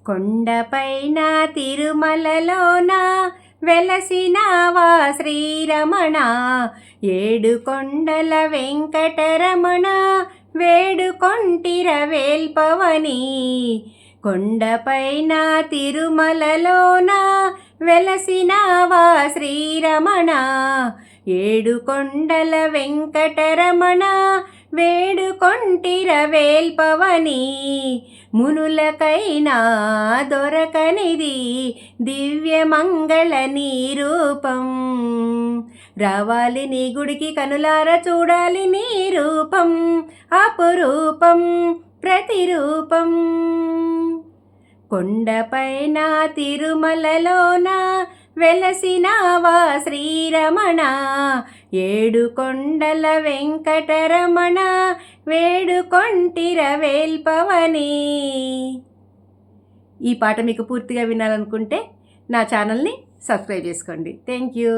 కొండపైన తిరుమలలోన వెలసినావా శ్రీరమణ, ఏడు కొండల వెంకటరమణ వేడుకొంటిర వేల్పవని. కొండపైన తిరుమలలోన వెలసినావా శ్రీరమణ, ఏడు కొండల వెంకటరమణ వేడుకొంటిర వేల్పవని. మునులకైనా దొరకనిది దివ్యమంగళ నీ రూపం, రావాలి నీ గుడికి కనులార చూడాలి నీ రూపం, అపురూపం ప్రతిరూపం. కొండపైన తిరుమలలోన వెలసినావా శ్రీరమణ, ఏడు కొండల వెంకటరమణ వేడుకొంటిర వేల్పవని. ఈ పాట మీకు పూర్తిగా వినాలనుకుంటే నా ఛానల్ని సబ్స్క్రైబ్ చేసుకోండి. Thank you.